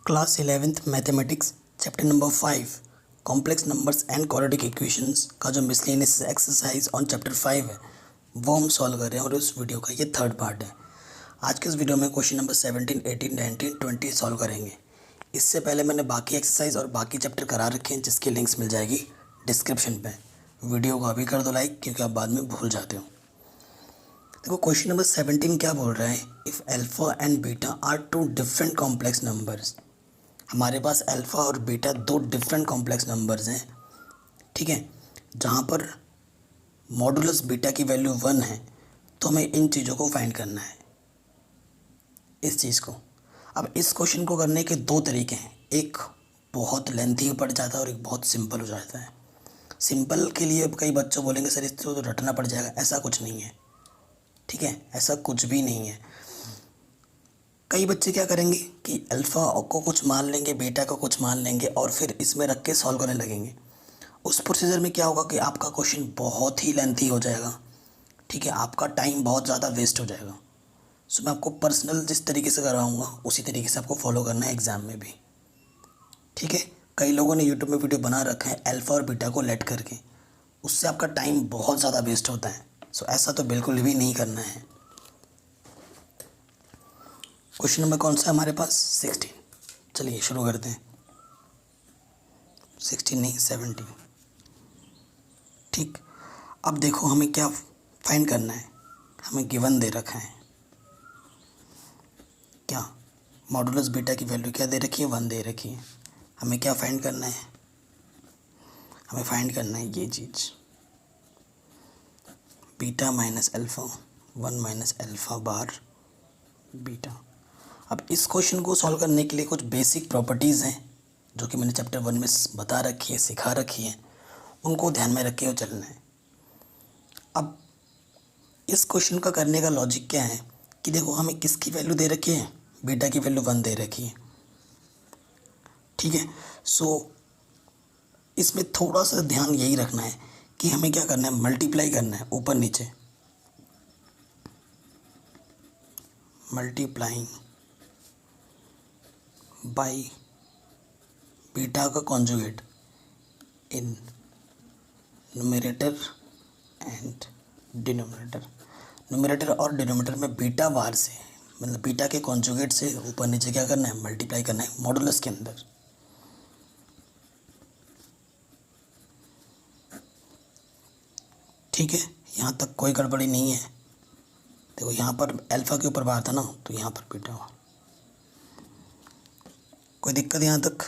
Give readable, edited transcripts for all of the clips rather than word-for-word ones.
Class 11th mathematics chapter number 5 complex numbers and quadratic equations का जो miscellaneous exercise on chapter 5 है वो हम सॉल्व कर रहे हैं और इस वीडियो का ये थर्ड पार्ट है। आज के इस वीडियो में क्वेश्चन नंबर 17, 18, 19, 20 सॉल्व करेंगे। इससे पहले मैंने बाकी एक्सरसाइज और बाकी चैप्टर करा रखे हैं जिसकी लिंक्स मिल जाएगी डिस्क्रिप्शन पे। वीडियो को अभी कर दो लाइक क्योंकि आप बाद में भूल जाते हो। देखो क्वेश्चन नंबर 17 क्या बोल रहा है, if alpha and beta are two different complex numbers. हमारे पास अल्फ़ा और बीटा दो डिफरेंट कॉम्प्लेक्स नंबर्स हैं, ठीक है, जहाँ पर मॉडुलस बीटा की वैल्यू 1 है, तो हमें इन चीज़ों को फाइंड करना है, इस चीज़ को। अब इस क्वेश्चन को करने के दो तरीके हैं, एक बहुत लेंथी पड़ जाता है और एक बहुत सिंपल हो जाता है। सिंपल के लिए कई बच्चों बोलेंगे सर इसको तो रटना पड़ जाएगा, ऐसा कुछ नहीं है, ठीक है, ऐसा कुछ भी नहीं है। कई बच्चे क्या करेंगे कि अल्फ़ा को कुछ मान लेंगे, बीटा को कुछ मान लेंगे और फिर इसमें रख के सॉल्व करने लगेंगे। उस प्रोसीजर में क्या होगा कि आपका क्वेश्चन बहुत ही लेंथी हो जाएगा, ठीक है, आपका टाइम बहुत ज़्यादा वेस्ट हो जाएगा। सो मैं आपको पर्सनल जिस तरीके से करवाऊँगा उसी तरीके से आपको फॉलो करना है एग्ज़ाम में भी, ठीक है। कई लोगों ने यूट्यूब में वीडियो बना रखा है अल्फ़ा और बीटा को लेट करके, उससे आपका टाइम बहुत ज़्यादा वेस्ट होता है। सो ऐसा तो बिल्कुल भी नहीं करना है। क्वेश्चन नंबर कौन सा है हमारे पास, 16। चलिए शुरू करते हैं। 16 नहीं 17, ठीक। अब देखो हमें क्या फाइंड करना है, हमें गिवन दे रखा है क्या, मॉडुलस बीटा की वैल्यू क्या दे रखी है, 1 दे रखी है। हमें क्या फाइंड करना है, हमें फाइंड करना है ये चीज़, beta minus alpha 1 minus alpha बार बीटा। अब इस क्वेश्चन को सॉल्व करने के लिए कुछ बेसिक प्रॉपर्टीज़ हैं जो कि मैंने चैप्टर 1 में बता रखी है, सिखा रखी है, उनको ध्यान में रख के चलना है। अब इस क्वेश्चन का करने का लॉजिक क्या है कि देखो हमें किसकी वैल्यू दे रखी है, बीटा की वैल्यू 1 दे रखी है, ठीक है। सो इसमें थोड़ा सा ध्यान यही रखना है कि हमें क्या करना है, मल्टीप्लाई करना है ऊपर नीचे, मल्टीप्लाइंग बाई बीटा का conjugate in numerator and denominator. Numerator और डिनोमिनेटर में बीटा बार से मतलब बीटा के कॉन्जुगेट से ऊपर नीचे क्या करना है, मल्टीप्लाई करना है मॉडुलस के अंदर, ठीक है। यहाँ तक कोई गड़बड़ी नहीं है। देखो यहाँ पर अल्फ़ा के ऊपर बार था ना, तो यहाँ पर बीटा बार, कोई दिक्कत यहाँ तक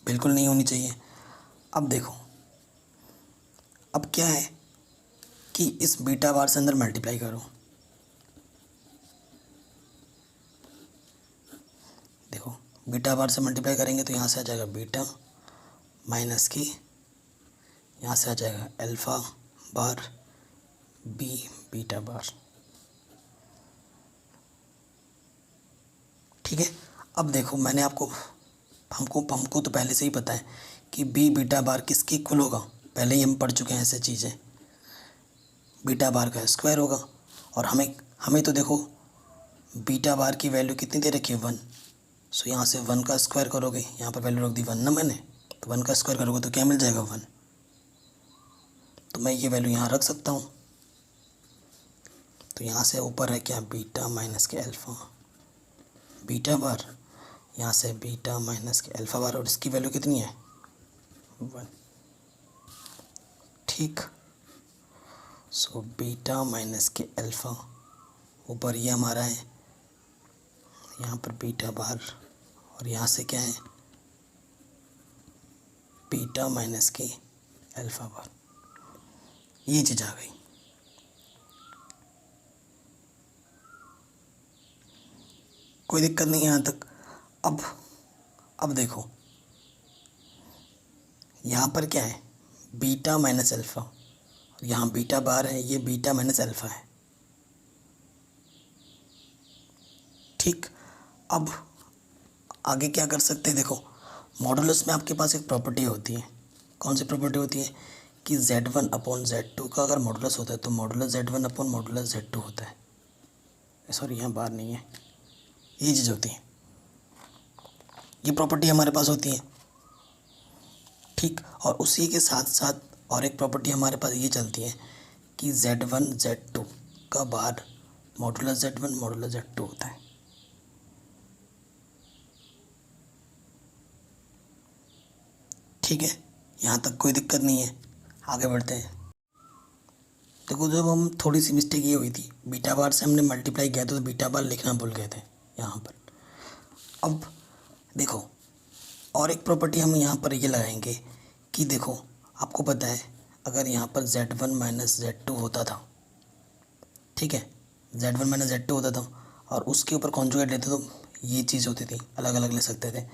बिल्कुल नहीं होनी चाहिए। अब देखो अब क्या है कि इस बीटा बार से अंदर मल्टीप्लाई करो, देखो बीटा बार से मल्टीप्लाई करेंगे तो यहाँ से आ जाएगा बीटा माइनस की, यहाँ से आ जाएगा अल्फ़ा बार बी बीटा बार, ठीक है। अब देखो मैंने हमको तो पहले से ही पता है कि बी बीटा बार किसके इक्वल होगा, पहले ही हम पढ़ चुके हैं ऐसे चीज़ें, बीटा बार का स्क्वायर होगा। और हमें तो देखो बीटा बार की वैल्यू कितनी दे रखी है, 1। सो यहाँ से 1 का स्क्वायर करोगे, यहाँ पर वैल्यू रख दी 1 ना मैंने, तो 1 का स्क्वायर करोगे तो क्या मिल जाएगा, 1। तो मैं ये वैल्यू यहाँ रख सकता हूँ। तो यहाँ से ऊपर है क्या, बीटा माइनस के अल्फ़ा बीटा बार, यहाँ से बीटा माइनस के अल्फ़ा बार, और इसकी वैल्यू कितनी है, 1, ठीक। सो बीटा माइनस के अल्फ़ा ऊपर ये हमारा है, यहाँ पर बीटा बार, और यहाँ से क्या है, बीटा माइनस के अल्फ़ा बार, ये चीज़ आ गई। कोई दिक्कत नहीं है यहाँ तक। अब देखो यहाँ पर क्या है, बीटा माइनस अल्फ़ा, यहाँ बीटा बार है, ये बीटा माइनस अल्फ़ा है, ठीक। अब आगे क्या कर सकते हैं, देखो मॉडुलस में आपके पास एक प्रॉपर्टी होती है, कौन सी प्रॉपर्टी होती है कि Z1 अपॉन Z2 का अगर मॉडुलस होता है तो modulus Z1 upon modulus Z2 होता है। सॉरी यहाँ बार नहीं है, ये चीज़ होती है। ये प्रॉपर्टी हमारे पास होती है, ठीक। और उसी के साथ साथ और एक प्रॉपर्टी हमारे पास ये चलती है कि Z1 Z2 का बार मॉडुलस Z1 मॉडुलस Z2 होता है। ठीक है, यहाँ तक कोई दिक्कत नहीं है, आगे बढ़ते हैं। देखो जब हम थोड़ी सी मिस्टेक ये हुई थी, बीटा बार से हमने मल्टीप्लाई किया था तो बीटा बार लिखना भूल गए थे यहाँ पर। अब देखो और एक प्रॉपर्टी हम यहाँ पर ये लगाएंगे कि देखो आपको पता है अगर यहाँ पर Z1 माइनस Z2 होता था, ठीक है, Z1 माइनस Z2 होता था और उसके ऊपर कॉन्जुगेट लेते तो ये चीज़ होती थी, अलग अलग ले सकते थे।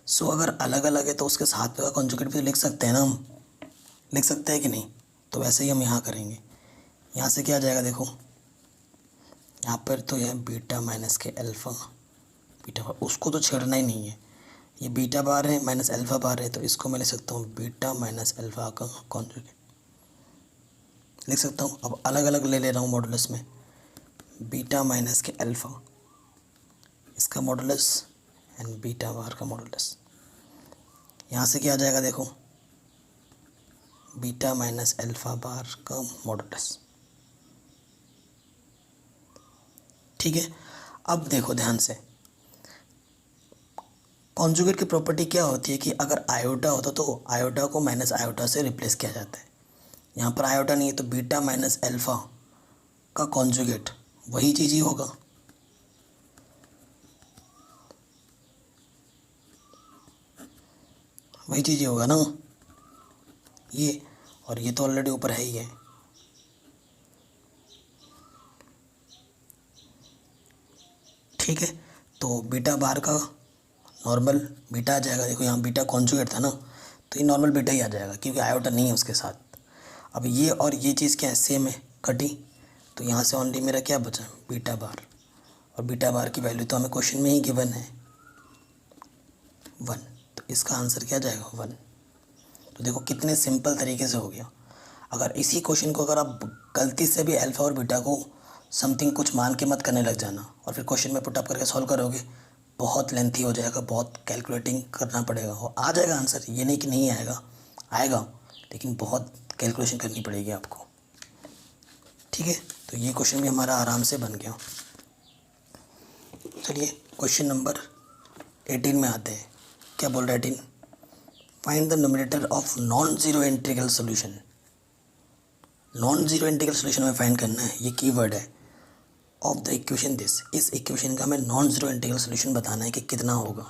सो अगर अलग अलग है तो उसके साथ में कॉन्जुगेट भी तो लिख सकते हैं ना, हम लिख सकते हैं कि नहीं। तो वैसे ही हम यहाँ करेंगे। यहाँ से क्या आ जाएगा, देखो यहाँ पर तो यह बीटा माइनस के अल्फ़ा, बीटा बार उसको तो छेड़ना ही नहीं है, ये बीटा बार है माइनस अल्फ़ा बार है, तो इसको मैं लिख सकता हूँ बीटा माइनस अल्फ़ा का कॉन्जुगेट लिख सकता हूँ। अब अलग अलग ले रहा हूँ मॉडुलस में, बीटा माइनस के अल्फ़ा इसका मॉडुलस एंड बीटा बार का मॉडुलस। यहाँ से क्या आ जाएगा, देखो बीटा माइनस अल्फ़ा बार का मॉडुलस। ठीक है, अब देखो ध्यान से, कॉन्जुगेट की प्रॉपर्टी क्या होती है कि अगर आयोटा होता तो आयोटा को माइनस आयोटा से रिप्लेस किया जाता है। यहाँ पर आयोटा नहीं है तो बीटा माइनस अल्फ़ा का कॉन्जुगेट वही चीज़ ही होगा। वही चीज़ ही होगा ना ये, और ये तो ऑलरेडी ऊपर है ही है। ठीक है, तो बीटा बार का नॉर्मल बीटा आ जाएगा। देखो यहाँ बीटा कॉन्जुगेट था ना, तो ये नॉर्मल बीटा ही आ जाएगा क्योंकि आयोटा नहीं है उसके साथ। अब ये और ये चीज़ क्या है, सेम है, कटी, तो यहाँ से ओनली मेरा क्या बचा, बीटा बार। और बीटा बार की वैल्यू तो हमें क्वेश्चन में ही गिवन है 1, तो इसका आंसर क्या जाएगा 1। तो देखो कितने सिंपल तरीके से हो गया। अगर इसी क्वेश्चन को अगर आप गलती से भी अल्फ़ा और बीटा को समथिंग कुछ मान के मत करने लग जाना और फिर क्वेश्चन में पुटअप करके सॉल्व करोगे, बहुत लेंथी हो जाएगा, बहुत कैलकुलेटिंग करना पड़ेगा। और आ जाएगा आंसर, ये नहीं कि नहीं आएगा, आएगा, लेकिन बहुत कैलकुलेशन करनी पड़ेगी आपको। ठीक है, तो ये क्वेश्चन भी हमारा आराम से बन गया। चलिए क्वेश्चन नंबर 18 में आते हैं। क्या बोल रहा है 18, find the numerator of non zero integral solution. Non zero integral solution में फाइंड करना है, ये कीवर्ड है, ऑफ द इक्वेशन दिस, इस इक्वेशन का हमें नॉन ज़ीरो इंटीग्रल सॉल्यूशन बताना है कि कितना होगा।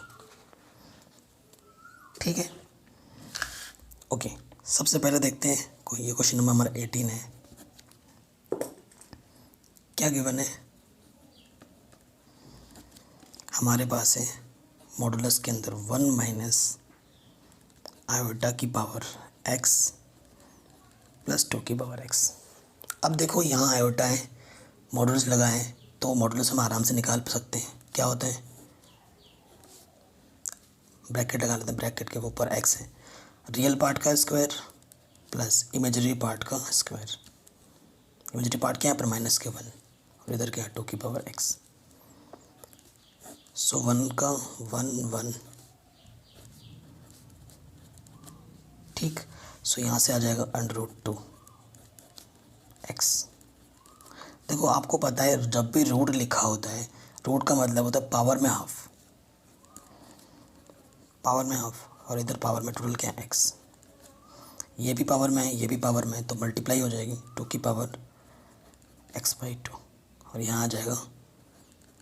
ठीक है, ओके, सबसे पहले देखते हैं कोई, ये क्वेश्चन नंबर हमारा 18 है। क्या गिवन है हमारे पास है, मॉडुलस के अंदर 1 माइनस आयोटा की पावर x प्लस 2 की पावर x। अब देखो यहाँ आयोटा है, मॉडुलस लगा है, तो मॉडुलस हम आराम से निकाल सकते हैं। क्या होता है, ब्रैकेट लगा लेते हैं, ब्रैकेट के ऊपर x है, रियल पार्ट का स्क्वायर प्लस इमेजरी पार्ट का स्क्वायर। इमेजरी पार्ट क्या है पर माइनस के 1 और इधर क्या है 2 की पावर x। सो 1 का 1 1, ठीक। सो यहाँ से आ जाएगा √2 x। देखो आपको पता है जब भी रूट लिखा होता है, रूट का मतलब होता है पावर में हाफ, पावर में हाफ, और इधर पावर में टोटल क्या है x। ये भी पावर में है, ये भी पावर में है, तो मल्टीप्लाई हो जाएगी 2 की पावर x/2 और यहाँ आ जाएगा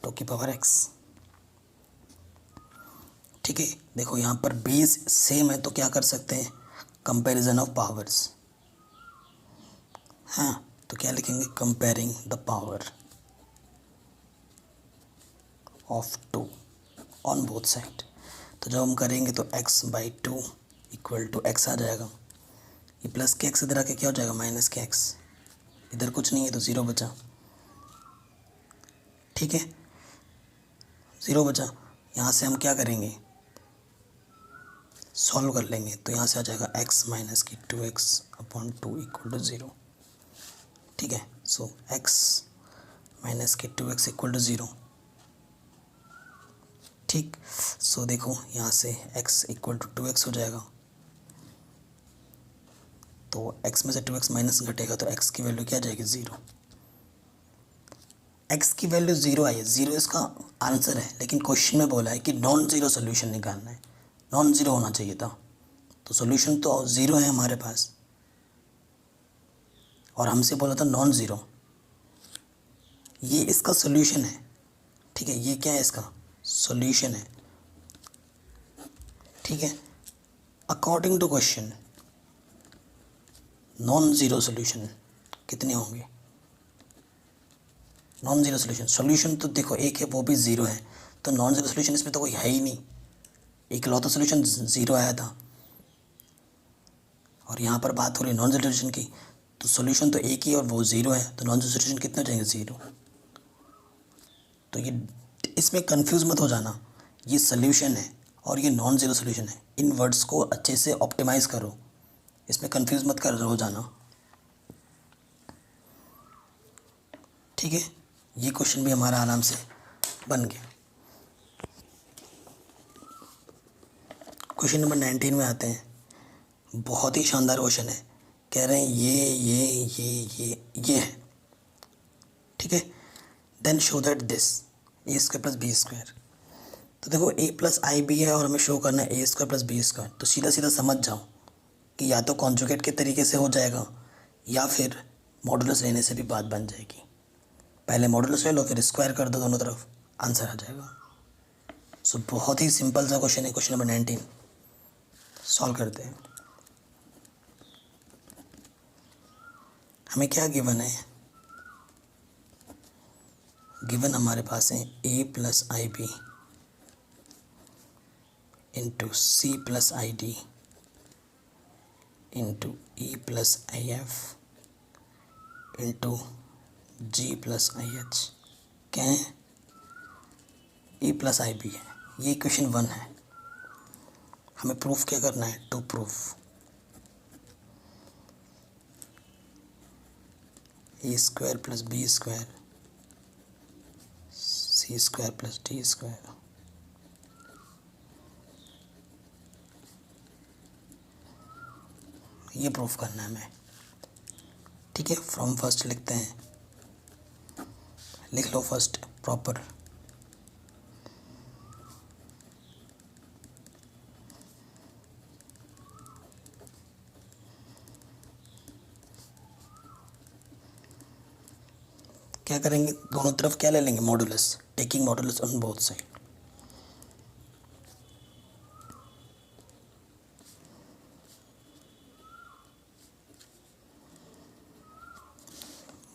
2 की पावर x। ठीक है, देखो यहाँ पर बेस सेम है तो क्या कर सकते हैं, कंपैरिजन ऑफ पावर्स। हाँ, तो क्या लिखेंगे, comparing the power of 2 on both side. तो जब हम करेंगे तो x/2 इक्वल टू x आ जाएगा, ये प्लस के x इधर आके क्या हो जाएगा, माइनस के x, इधर कुछ नहीं है तो 0 बचा। ठीक है, 0 बचा। यहाँ से हम क्या करेंगे, सॉल्व कर लेंगे, तो यहाँ से आ जाएगा x माइनस की 2x/2 इक्वल टू 0। ठीक है, सो x माइनस के 2x इक्वल टू 0। ठीक। सो देखो यहाँ से x इक्वल टू 2x हो जाएगा, तो x में से 2x माइनस घटेगा तो x की वैल्यू क्या जाएगी 0। x की वैल्यू 0 आई है, 0 इसका आंसर है, लेकिन क्वेश्चन में बोला है कि नॉन ज़ीरो सोल्यूशन निकालना है, नॉन ज़ीरो होना चाहिए था, तो सोल्यूशन तो 0 है हमारे पास और हमसे बोला था नॉन ज़ीरो। ये इसका सोल्यूशन है, ठीक है, ये क्या है इसका सोल्यूशन है, ठीक है। According to question non zero solution कितने होंगे, नॉन ज़ीरो सोल्यूशन तो देखो एक है वो भी ज़ीरो है, तो नॉन ज़ीरो सोल्यूशन इसमें तो कोई है ही नहीं, इकलौता सोल्यूशन ज़ीरो आया था और यहाँ पर बात हो रही है नॉन ज़ीरो सोल्यूशन की, तो सोल्यूशन तो एक ही और वो ज़ीरो है, तो नॉन ज़ीरो सोल्यूशन कितने हो जाएंगे 0। तो ये इसमें कंफ्यूज मत हो जाना, ये सोल्यूशन है और ये नॉन ज़ीरो सोल्यूशन है, इन वर्ड्स को अच्छे से ऑप्टिमाइज़ करो, इसमें कंफ्यूज मत कर हो जाना, ठीक है। ये क्वेश्चन भी हमारा आराम से बन गया। क्वेश्चन नंबर 19 में आते हैं, बहुत ही शानदार क्वेश्चन है, कह रहे हैं ये है, ठीक है। Then show that this a square plus b square, तो देखो a प्लस आई बी है और हमें शो करना है ए स्क्वायर प्लस बी स्क्वायर, तो सीधा सीधा समझ जाओ कि या तो कॉन्जुगेट के तरीके से हो जाएगा या फिर मॉडुलस लेने से भी बात बन जाएगी। पहले मॉडुलस ले लो फिर स्क्वायर कर दो दोनों तरफ, आंसर आ जाएगा। सो बहुत ही सिंपल सा क्वेश्चन है, क्वेश्चन नंबर 19 सॉल्व करते हैं। हमें क्या गिवन है, गिवन हमारे पास है a plus i b into c plus i d into e plus i f into g plus i h, क्या है ए प्लस आई बी है, ये इक्वेशन 1 है। हमें प्रूफ क्या करना है, to proof a square plus b square c square plus d square, ये प्रूफ करना है हमें, ठीक है। फ्रॉम फर्स्ट लिखते हैं, लिख लो फर्स्ट प्रॉपर, क्या करेंगे, दोनों तरफ क्या ले लेंगे modulus, taking modulus on both side.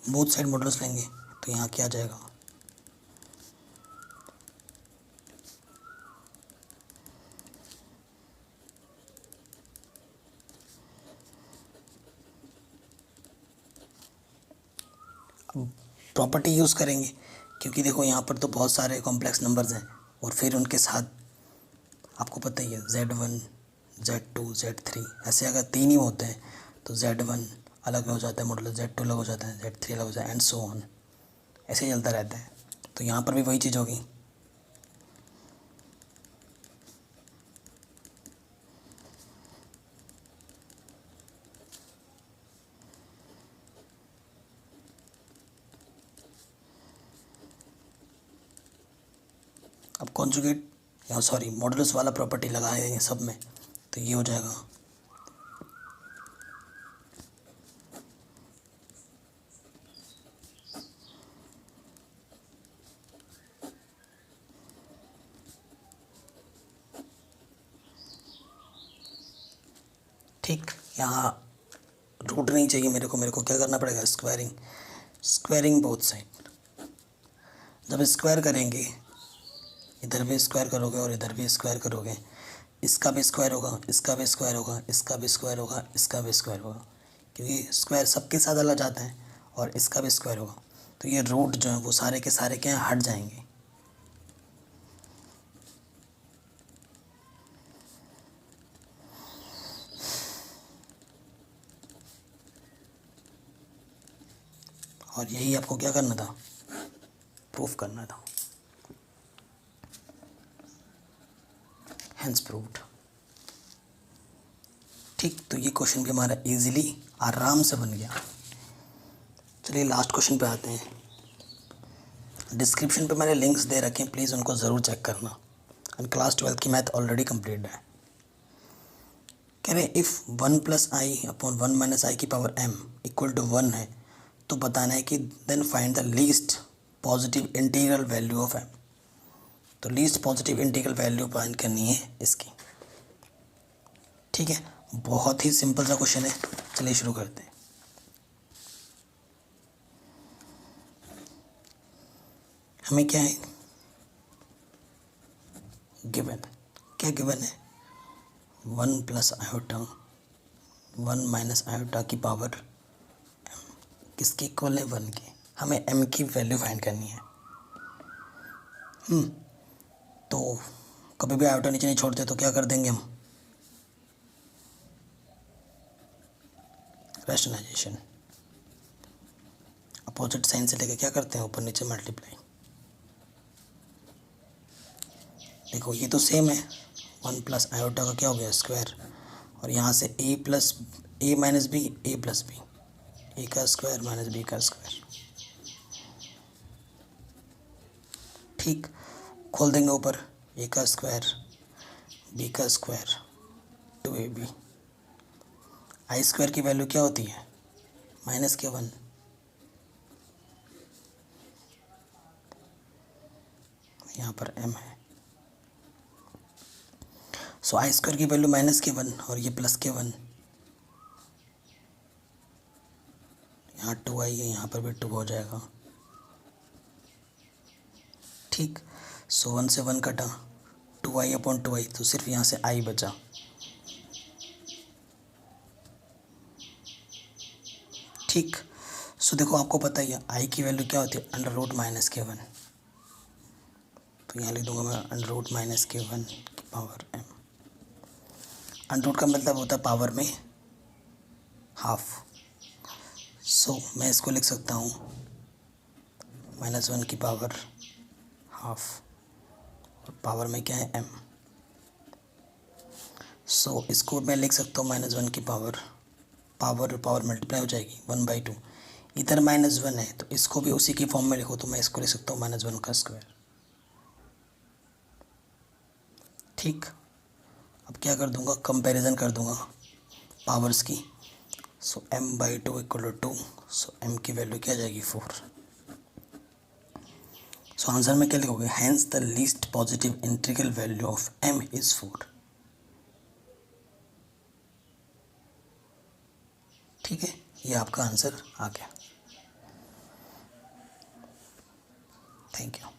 Both side modulus लेंगे तो यहाँ क्या आ जाएगा, प्रॉपर्टी यूज़ करेंगे क्योंकि देखो यहाँ पर तो बहुत सारे कॉम्प्लेक्स नंबर्स हैं और फिर उनके साथ आपको पता ही है Z1 Z2 Z3, ऐसे अगर 3 ही होते हैं तो Z1 अलग हो जाता है मॉडुलस, Z2 अलग हो जाता है, Z3 अलग हो जाता है एंड सो ऑन, ऐसे ही चलता रहता है। तो यहाँ पर भी वही चीज़ होगी, अब कॉन्जुगेट या सॉरी मॉडुलस वाला प्रॉपर्टी लगाएंगे सब में, तो ये हो जाएगा ठीक। यहाँ रूट नहीं चाहिए मेरे को क्या करना पड़ेगा, स्क्वायरिंग, स्क्वायरिंग बोथ साइड। जब स्क्वायर करेंगे, इधर भी स्क्वायर करोगे और इधर भी स्क्वायर करोगे, इसका भी स्क्वायर होगा, इसका भी स्क्वायर होगा, इसका भी स्क्वायर होगा, इसका भी स्क्वायर होगा, क्योंकि स्क्वायर सबके साथ अलग जाता है और इसका भी स्क्वायर होगा, तो ये रूट जो है वो सारे के सारे क्या हट जाएंगे। और यही आपको क्या करना था, प्रूफ करना था। Hence proved. ठीक, तो ये क्वेश्चन भी हमारा इजीली आराम से बन गया। चलिए लास्ट क्वेश्चन पे आते हैं। डिस्क्रिप्शन पे मैंने लिंक्स दे रखे हैं, प्लीज़ उनको ज़रूर चेक करना। एंड क्लास 12 की मैथ ऑलरेडी कंप्लीट है। कह रहे इफ़ 1 + i अपॉन 1 - i की पावर m इक्वल टू 1 है, तो बताना है कि then find the least positive integral value of m। तो least positive integral value find करनी है इसकी। ठीक है, बहुत ही सिंपल सा क्वेश्चन है। चलिए शुरू करते हैं। हमें क्या है गिवन, क्या गिवन है 1 + i, 1 - i की पावर m किसके इक्वल है 1 के। हमें m की वैल्यू फाइंड करनी है। तो कभी भी आयोटा नीचे नहीं छोड़ते तो क्या कर देंगे हम, रैशनलाइजेशन। अपोजिट साइन से लेके क्या करते हैं, ऊपर नीचे मल्टीप्लाई। देखो ये तो सेम है, 1 + i का क्या हो गया स्क्वायर, और यहाँ से a - b, a + b, a का स्क्वायर - b का स्क्वायर। ठीक, खोल देंगे ऊपर, a का स्क्वायर b का स्क्वायर 2ab। आई स्क्वायर की वैल्यू क्या होती है -k1। यहाँ पर m है, सो आई स्क्वायर की वैल्यू -k1 और ये +k1। यहाँ 2i है, यहाँ पर भी 2 हो जाएगा। ठीक, सो 1 से 1 कटा, 2i अपॉन 2i, तो सिर्फ यहाँ से i बचा। ठीक, सो देखो आपको पता ही है i की वैल्यू क्या होती है √- k1। तो यहाँ लिख दूंगा मैं √- k1 की पावर m। अंडर का मतलब होता है पावर में हाफ। सो मैं इसको लिख सकता हूँ -1 की पावर हाफ, और पावर में क्या है m। सो इसको मैं लिख सकता हूँ -1 की पावर मल्टीप्लाई हो जाएगी 1/2। इधर -1 है तो इसको भी उसी की फॉर्म में लिखो, तो मैं इसको लिख सकता हूँ -1 का स्क्वायर। ठीक, अब क्या कर दूंगा, कंपैरिजन कर दूंगा पावर्स की। सो m/2 = 2, सो m की वैल्यू क्या आ जाएगी 4। सो आंसर में क्या लिखोगे, hence the least positive integral value of m is 4। ठीक है, ये आपका आंसर आ गया। Thank you.